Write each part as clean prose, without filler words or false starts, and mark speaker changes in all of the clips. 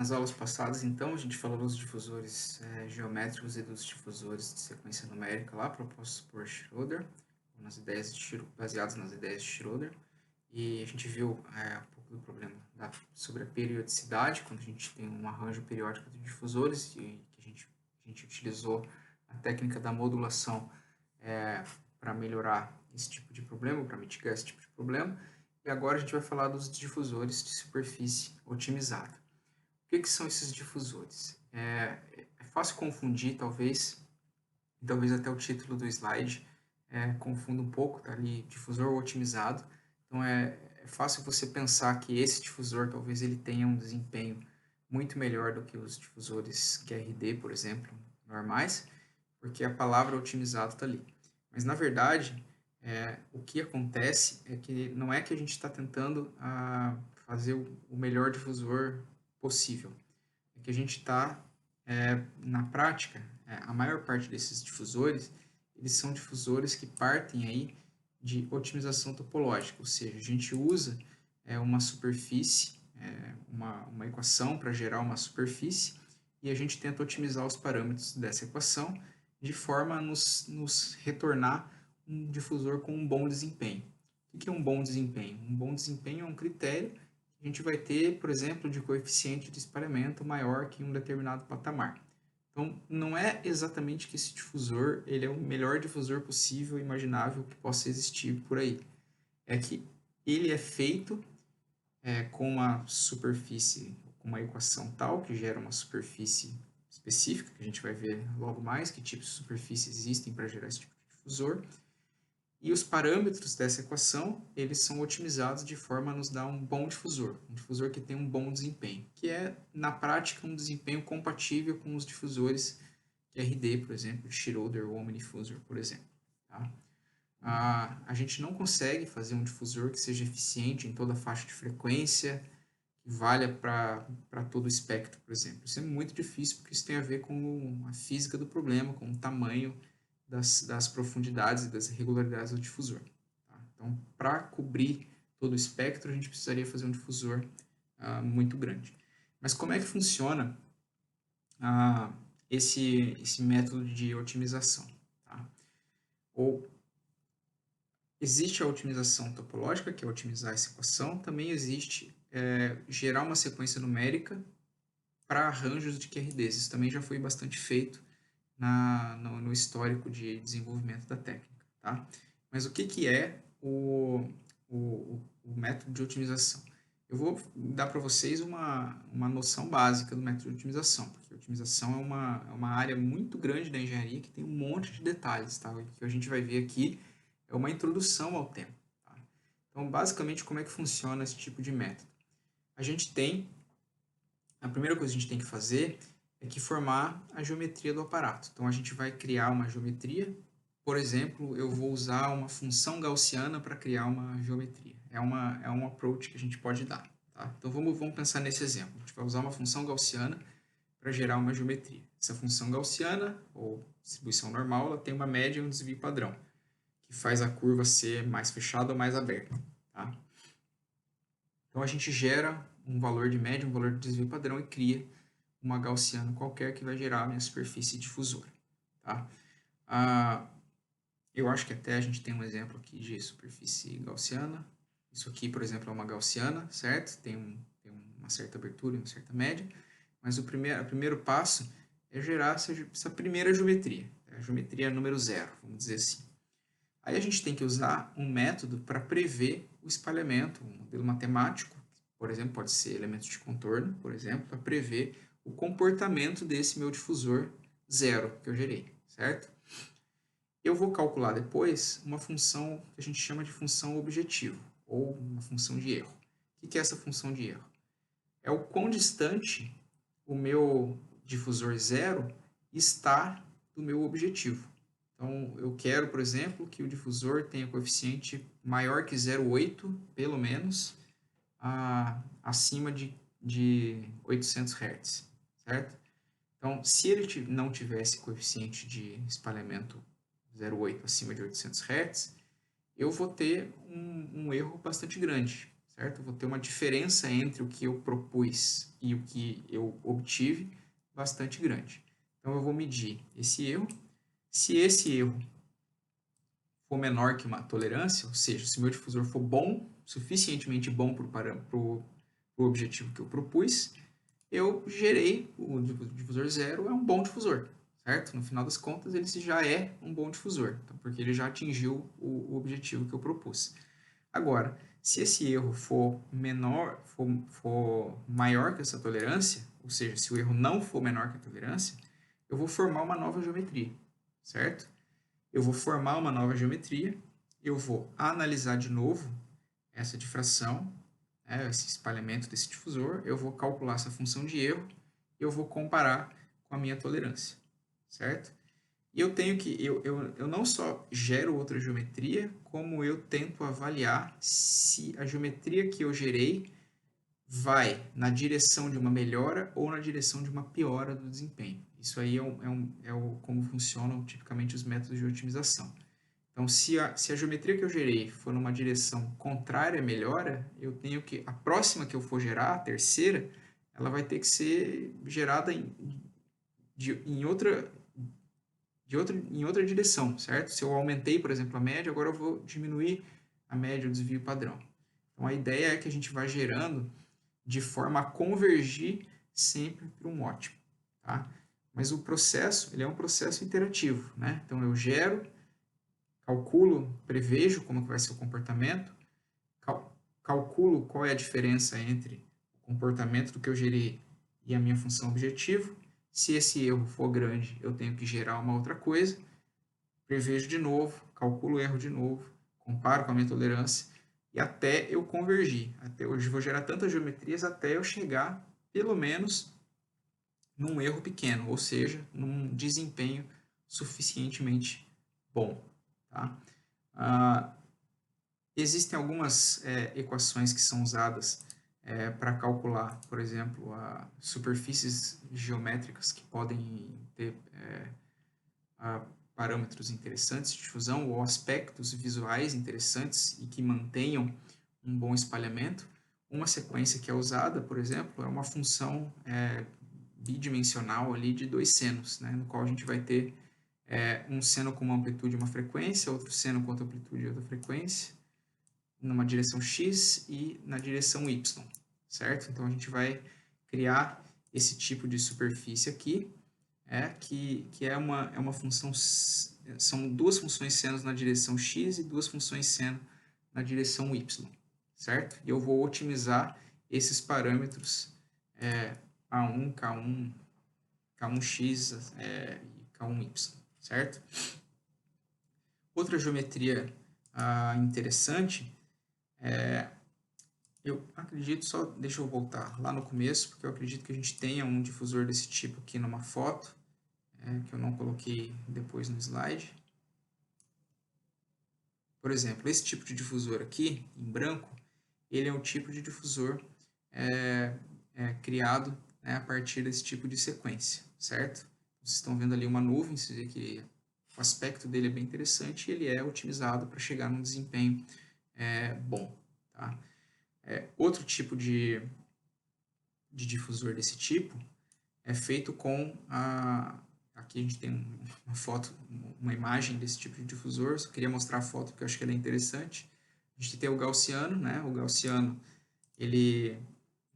Speaker 1: Nas aulas passadas, então, a gente falou dos difusores geométricos e dos difusores de sequência numérica lá, propostos por Schroeder, baseados nas ideias de Schroeder. E a gente viu um pouco do problema sobre a periodicidade, quando a gente tem um arranjo periódico de difusores, e que a gente utilizou a técnica da modulação para melhorar esse tipo de problema, para mitigar esse tipo de problema. E agora a gente vai falar dos difusores de superfície otimizada. O que são esses difusores? É fácil confundir, talvez até o título do slide confunda um pouco, tá ali, difusor otimizado. Então é fácil você pensar que esse difusor talvez ele tenha um desempenho muito melhor do que os difusores QRD, por exemplo, normais, porque a palavra otimizado está ali. Mas na verdade, o que acontece é que não é que a gente está tentando fazer o melhor difusor possível. É que a gente está, na prática, a maior parte desses difusores, eles são difusores que partem aí de otimização topológica, ou seja, a gente usa uma superfície, uma equação para gerar uma superfície, e a gente tenta otimizar os parâmetros dessa equação de forma a nos retornar um difusor com um bom desempenho. O que é um bom desempenho? Um bom desempenho é um critério a gente vai ter, por exemplo, de coeficiente de espalhamento maior que um determinado patamar. Então, não é exatamente que esse difusor ele é o melhor difusor possível, imaginável que possa existir por aí. É que ele é feito com uma superfície, com uma equação tal, que gera uma superfície específica, que a gente vai ver logo mais que tipos de superfície existem para gerar esse tipo de difusor, e os parâmetros dessa equação, eles são otimizados de forma a nos dar um bom difusor, um difusor que tem um bom desempenho, que é, na prática, um desempenho compatível com os difusores QRD, por exemplo, Schroeder ou Omnifusor, por exemplo. Tá? A gente não consegue fazer um difusor que seja eficiente em toda a faixa de frequência, que valha para todo o espectro, por exemplo. Isso é muito difícil, porque isso tem a ver com a física do problema, com o tamanho das profundidades e das irregularidades do difusor. Tá? Então, para cobrir todo o espectro, a gente precisaria fazer um difusor muito grande. Mas como é que funciona esse método de otimização? Tá? Ou existe a otimização topológica, que é otimizar essa equação, também existe gerar uma sequência numérica para arranjos de QRDs. Isso também já foi bastante feito no histórico de desenvolvimento da técnica. Tá? Mas o que é o método de otimização? Eu vou dar para vocês uma noção básica do método de otimização, porque a otimização é uma área muito grande da engenharia que tem um monte de detalhes. Tá? O que a gente vai ver aqui é uma introdução ao tema. Tá? Então, basicamente, como é que funciona esse tipo de método? A primeira coisa que a gente tem que fazer é que formar a geometria do aparato. Então, a gente vai criar uma geometria. Por exemplo, eu vou usar uma função gaussiana para criar uma geometria. É um approach que a gente pode dar. Tá? Então, vamos pensar nesse exemplo. A gente vai usar uma função gaussiana para gerar uma geometria. Essa função gaussiana, ou distribuição normal, ela tem uma média e um desvio padrão, que faz a curva ser mais fechada ou mais aberta. Tá? Então, a gente gera um valor de média, um valor de desvio padrão e cria uma gaussiana qualquer que vai gerar a minha superfície difusora. Tá? Eu acho que até a gente tem um exemplo aqui de superfície gaussiana. Isso aqui, por exemplo, é uma gaussiana, certo? Tem uma certa abertura e uma certa média. Mas o primeiro passo é gerar essa primeira geometria, a geometria número zero, vamos dizer assim. Aí a gente tem que usar um método para prever o espalhamento, um modelo matemático, por exemplo, pode ser elementos de contorno, por exemplo, para prever o comportamento desse meu difusor zero que eu gerei, certo? Eu vou calcular depois uma função que a gente chama de função objetivo, ou uma função de erro. O que é essa função de erro? É o quão distante o meu difusor zero está do meu objetivo. Então, eu quero, por exemplo, que o difusor tenha coeficiente maior que 0,8, pelo menos, acima de 800 Hz, certo? Então, se ele não tivesse coeficiente de espalhamento 0,8 acima de 800 Hz, eu vou ter um erro bastante grande, certo? Eu vou ter uma diferença entre o que eu propus e o que eu obtive bastante grande. Então, eu vou medir esse erro. Se esse erro for menor que uma tolerância, ou seja, se o meu difusor for bom, suficientemente bom para o objetivo que eu propus, eu gerei o difusor zero, é um bom difusor, certo? No final das contas, ele já é um bom difusor, então, porque ele já atingiu o objetivo que eu propus. Agora, se esse erro for menor, for maior que essa tolerância, ou seja, se o erro não for menor que a tolerância, eu vou formar uma nova geometria, certo? Eu vou formar uma nova geometria, eu vou analisar de novo essa difração, né, esse espalhamento desse difusor, eu vou calcular essa função de erro e eu vou comparar com a minha tolerância, certo? E eu tenho que, eu não só gero outra geometria, como eu tento avaliar se a geometria que eu gerei vai na direção de uma melhora ou na direção de uma piora do desempenho. Isso aí como funcionam tipicamente os métodos de otimização. Então, se a geometria que eu gerei for numa direção contrária à melhora, eu tenho que, a próxima que eu for gerar, a terceira, ela vai ter que ser gerada em outra direção, certo? Se eu aumentei, por exemplo, a média, agora eu vou diminuir a média, o desvio padrão. Então, a ideia é que a gente vá gerando de forma a convergir sempre para um ótimo, tá? Mas o processo, ele é um processo interativo, né? Então, eu gero, calculo, prevejo como que vai ser o comportamento, calculo qual é a diferença entre o comportamento do que eu gerei e a minha função objetivo. Se esse erro for grande, eu tenho que gerar uma outra coisa, prevejo de novo, calculo o erro de novo, comparo com a minha tolerância e até eu convergir. Até hoje vou gerar tantas geometrias até eu chegar, pelo menos, num erro pequeno, ou seja, num desempenho suficientemente bom. Tá? Existem algumas equações que são usadas para calcular, por exemplo, superfícies geométricas que podem ter parâmetros interessantes de difusão ou aspectos visuais interessantes e que mantenham um bom espalhamento. Uma sequência que é usada, por exemplo, é uma função bidimensional ali de dois senos, né, no qual a gente vai ter um seno com uma amplitude e uma frequência, outro seno com outra amplitude e outra frequência, numa direção x e na direção y, certo? Então a gente vai criar esse tipo de superfície aqui, que é uma função, são duas funções senos na direção x e duas funções seno na direção y, certo? E eu vou otimizar esses parâmetros A1, K1, K1x e K1y, certo? Outra geometria interessante eu acredito, só deixa eu voltar lá no começo, porque eu acredito que a gente tenha um difusor desse tipo aqui numa foto, que eu não coloquei depois no slide. Por exemplo, esse tipo de difusor aqui, em branco, ele é um tipo de difusor criado, né, a partir desse tipo de sequência, certo? Vocês estão vendo ali uma nuvem, vocês veem que o aspecto dele é bem interessante e ele é otimizado para chegar num desempenho bom, tá? Outro tipo de difusor desse tipo é feito com aqui a gente tem uma foto, uma imagem desse tipo de difusor, só queria mostrar a foto porque eu acho que ela é interessante. A gente tem o gaussiano, né? O gaussiano, ele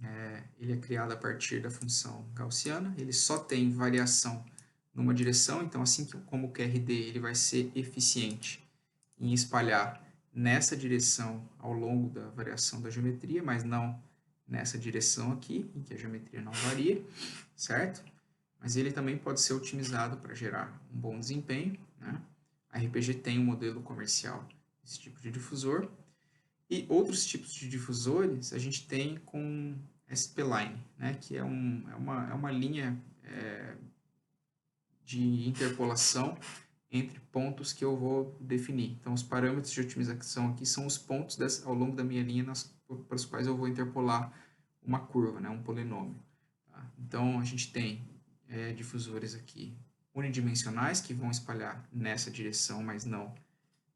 Speaker 1: é criado a partir da função gaussiana, ele só tem variação numa direção, então assim como o QRD ele vai ser eficiente em espalhar nessa direção ao longo da variação da geometria, mas não nessa direção aqui, em que a geometria não varia, certo? Mas ele também pode ser otimizado para gerar um bom desempenho, né? A RPG tem um modelo comercial desse tipo de difusor. E outros tipos de difusores a gente tem com SP-Line, né? Que é uma linha de interpolação entre pontos que eu vou definir. Então, os parâmetros de otimização aqui são os pontos ao longo da minha linha para os quais eu vou interpolar uma curva, né, um polinômio. Tá? Então, a gente tem difusores aqui unidimensionais que vão espalhar nessa direção, mas não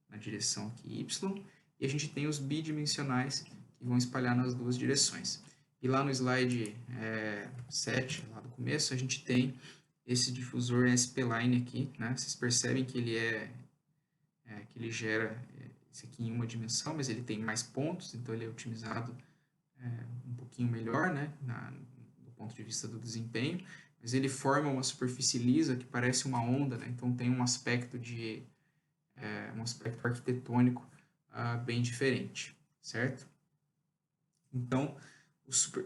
Speaker 1: na direção aqui y. E a gente tem os bidimensionais e vão espalhar nas duas direções. E lá no slide 7, lá do começo, a gente tem esse difusor SP-Line aqui, né? Vocês percebem que que ele gera esse aqui em uma dimensão, mas ele tem mais pontos, então ele é otimizado um pouquinho melhor, né? Do ponto de vista do desempenho, mas ele forma uma superfície lisa que parece uma onda, né? Então tem um aspecto um aspecto arquitetônico bem diferente, certo? Então,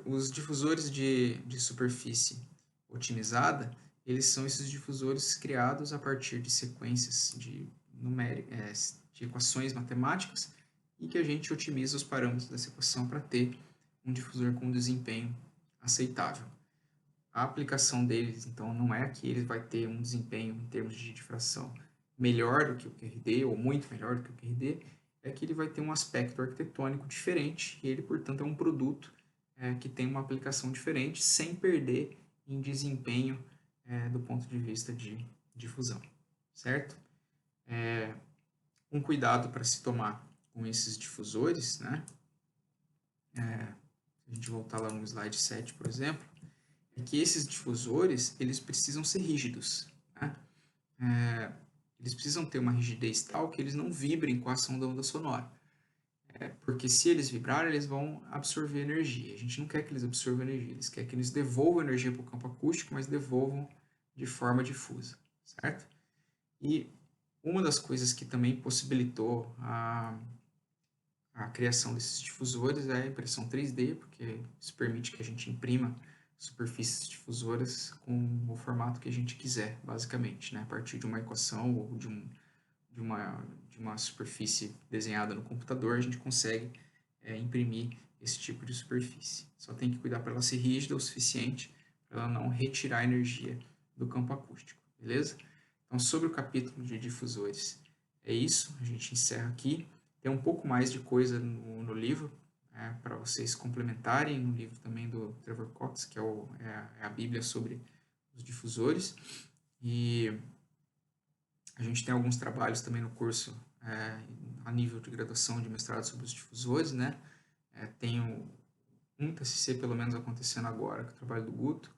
Speaker 1: os difusores de superfície otimizada, eles são esses difusores criados a partir de sequências de equações matemáticas e que a gente otimiza os parâmetros dessa equação para ter um difusor com desempenho aceitável. A aplicação deles, então, não é que ele vai ter um desempenho em termos de difração melhor do que o QRD, ou muito melhor do que o QRD, é que ele vai ter um aspecto arquitetônico diferente, e ele, portanto, é um produto que tem uma aplicação diferente, sem perder em desempenho do ponto de vista de difusão, certo? Um cuidado para se tomar com esses difusores, né? Se a gente voltar lá no slide 7, por exemplo, é que esses difusores, eles precisam ser rígidos, né? Eles precisam ter uma rigidez tal que eles não vibrem com a ação da onda sonora. Porque se eles vibrarem, eles vão absorver energia. A gente não quer que eles absorvam energia, eles querem que eles devolvam energia para o campo acústico, mas devolvam de forma difusa, certo? E uma das coisas que também possibilitou a criação desses difusores é a impressão 3D, porque isso permite que a gente imprima superfícies difusoras com o formato que a gente quiser, basicamente, né? A partir de uma equação ou de uma superfície desenhada no computador, a gente consegue imprimir esse tipo de superfície. Só tem que cuidar para ela ser rígida o suficiente para ela não retirar energia do campo acústico, beleza? Então, sobre o capítulo de difusores, é isso. A gente encerra aqui. Tem um pouco mais de coisa no livro, para vocês complementarem, no livro também do Trevor Cox, que é a Bíblia sobre os difusores. E a gente tem alguns trabalhos também no curso a nível de graduação de mestrado sobre os difusores, né? Tem um TCC, pelo menos, acontecendo agora, que é o trabalho do Guto,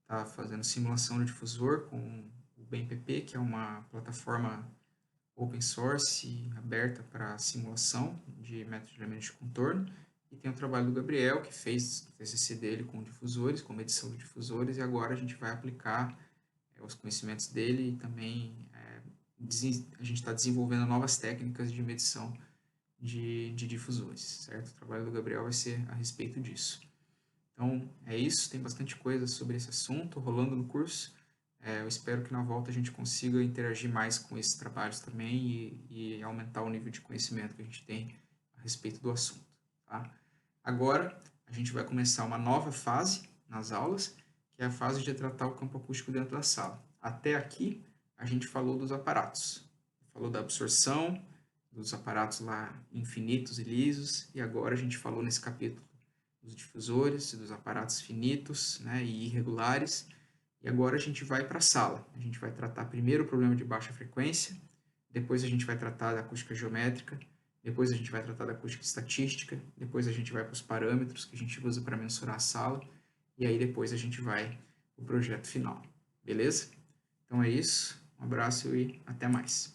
Speaker 1: está fazendo simulação de difusor com o BMPP, que é uma plataforma open source aberta para simulação de métodos de elementos de contorno. E tem o trabalho do Gabriel, que fez o TCC dele com difusores, com medição de difusores, e agora a gente vai aplicar os conhecimentos dele e também a gente está desenvolvendo novas técnicas de medição de difusores, certo? O trabalho do Gabriel vai ser a respeito disso. Então, é isso. Tem bastante coisa sobre esse assunto rolando no curso. Eu espero que na volta a gente consiga interagir mais com esses trabalhos também e aumentar o nível de conhecimento que a gente tem a respeito do assunto, tá? Agora, a gente vai começar uma nova fase nas aulas, que é a fase de tratar o campo acústico dentro da sala. Até aqui, a gente falou dos aparatos. Falou da absorção, dos aparatos lá infinitos e lisos, e agora a gente falou nesse capítulo dos difusores, dos aparatos finitos, né, e irregulares. E agora a gente vai para a sala. A gente vai tratar primeiro o problema de baixa frequência, depois a gente vai tratar da acústica geométrica, depois a gente vai tratar da acústica estatística, depois a gente vai para os parâmetros que a gente usa para mensurar a sala, e aí depois a gente vai para o projeto final. Beleza? Então é isso. Um abraço e até mais.